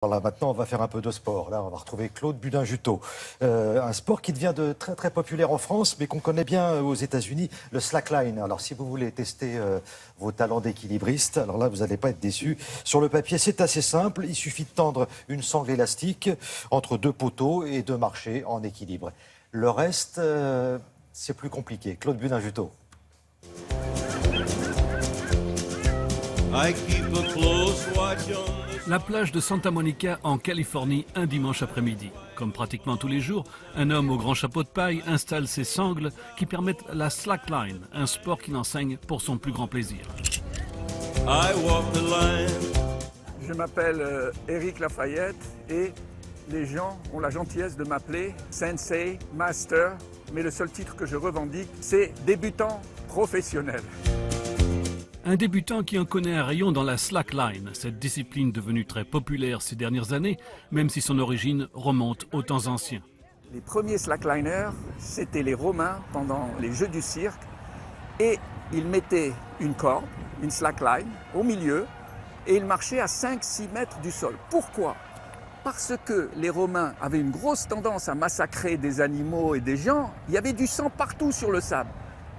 Alors là, maintenant, on va faire un peu de sport. Là, on va retrouver Claude Budin-Juteau. Un sport qui devient très, très populaire en France, mais qu'on connaît bien aux États-Unis, le slackline. Alors, si vous voulez tester vos talents d'équilibriste, alors là, vous n'allez pas être déçus. Sur le papier, c'est assez simple. Il suffit de tendre une sangle élastique entre deux poteaux et de marcher en équilibre. Le reste, c'est plus compliqué. Claude Budin-Juteau. La plage de Santa Monica en Californie un dimanche après-midi. Comme pratiquement tous les jours, un homme au grand chapeau de paille installe ses sangles qui permettent la slackline, un sport qu'il enseigne pour son plus grand plaisir. Je m'appelle Éric Lafayette et les gens ont la gentillesse de m'appeler Sensei, Master, mais le seul titre que je revendique, c'est débutant professionnel. Un débutant qui en connaît un rayon dans la slackline, cette discipline devenue très populaire ces dernières années, même si son origine remonte aux temps anciens. Les premiers slackliners, c'était les Romains pendant les Jeux du cirque, et ils mettaient une corde, une slackline, au milieu, et ils marchaient à 5-6 mètres du sol. Pourquoi ? Parce que les Romains avaient une grosse tendance à massacrer des animaux et des gens. Il y avait du sang partout sur le sable.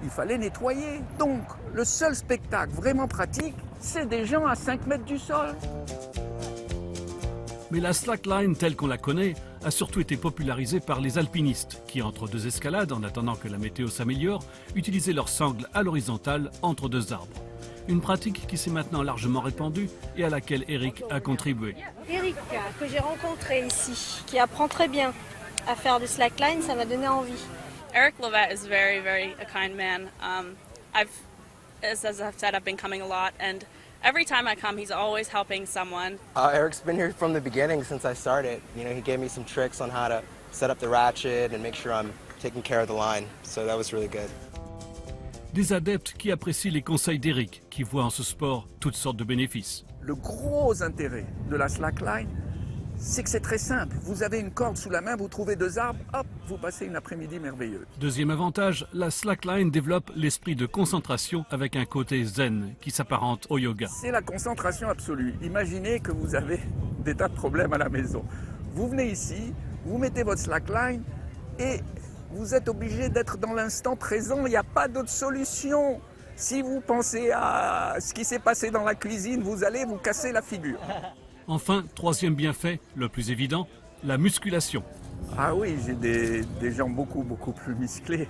Il fallait nettoyer. Donc, le seul spectacle vraiment pratique, c'est des gens à 5 mètres du sol. Mais la slackline telle qu'on la connaît a surtout été popularisée par les alpinistes qui, entre deux escalades, en attendant que la météo s'améliore, utilisaient leurs sangles à l'horizontale entre deux arbres. Une pratique qui s'est maintenant largement répandue et à laquelle Eric a contribué. Eric, que j'ai rencontré ici, qui apprend très bien à faire du slackline, ça m'a donné envie. Eric Lovett is very a kind man. As I've said, I've been coming a lot, and every time I come, he's always helping someone. Eric's been here from the beginning since I started. You know, he gave me some tricks on how to set up the ratchet and make sure I'm taking care of the line. So that was really good. Des adeptes qui apprécient les conseils d'Eric, qui voit en ce sport toutes sortes de bénéfices. Le gros intérêt de la slackline, c'est que c'est très simple. Vous avez une corde sous la main, vous trouvez deux arbres, hop, vous passez une après-midi merveilleuse. Deuxième avantage, la slackline développe l'esprit de concentration avec un côté zen qui s'apparente au yoga. C'est la concentration absolue. Imaginez que vous avez des tas de problèmes à la maison. Vous venez ici, vous mettez votre slackline et vous êtes obligé d'être dans l'instant présent. Il n'y a pas d'autre solution. Si vous pensez à ce qui s'est passé dans la cuisine, vous allez vous casser la figure. Enfin, troisième bienfait, le plus évident, la musculation. Ah oui, j'ai des jambes beaucoup plus musclées.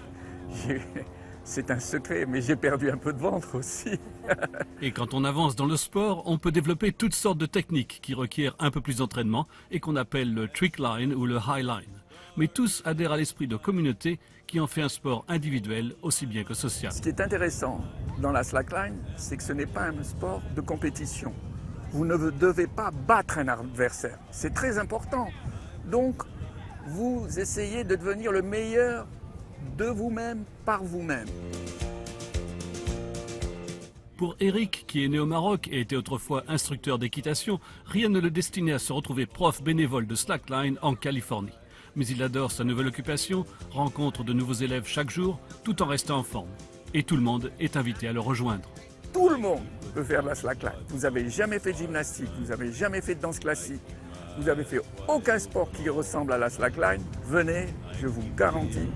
C'est un secret, mais j'ai perdu un peu de ventre aussi. Et quand on avance dans le sport, on peut développer toutes sortes de techniques qui requièrent un peu plus d'entraînement et qu'on appelle le trick line ou le high line. Mais tous adhèrent à l'esprit de communauté qui en fait un sport individuel aussi bien que social. Ce qui est intéressant dans la slackline, c'est que ce n'est pas un sport de compétition. Vous ne devez pas battre un adversaire. C'est très important. Donc, vous essayez de devenir le meilleur de vous-même par vous-même. Pour Eric, qui est né au Maroc et était autrefois instructeur d'équitation, rien ne le destinait à se retrouver prof bénévole de slackline en Californie. Mais il adore sa nouvelle occupation, rencontre de nouveaux élèves chaque jour, tout en restant en forme. Et tout le monde est invité à le rejoindre. Tout le monde peut faire de la slackline. Vous n'avez jamais fait de gymnastique, vous n'avez jamais fait de danse classique, vous n'avez fait aucun sport qui ressemble à la slackline. Venez, je vous garantis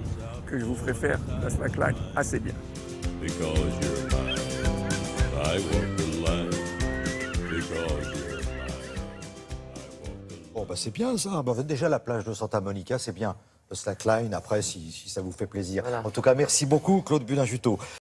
que je vous ferai faire la slackline assez bien. Bon, bah, c'est bien ça. Bah, déjà, la plage de Santa Monica, c'est bien. Le slackline, après, si ça vous fait plaisir. Voilà. En tout cas, merci beaucoup, Claude Budin-Juteau.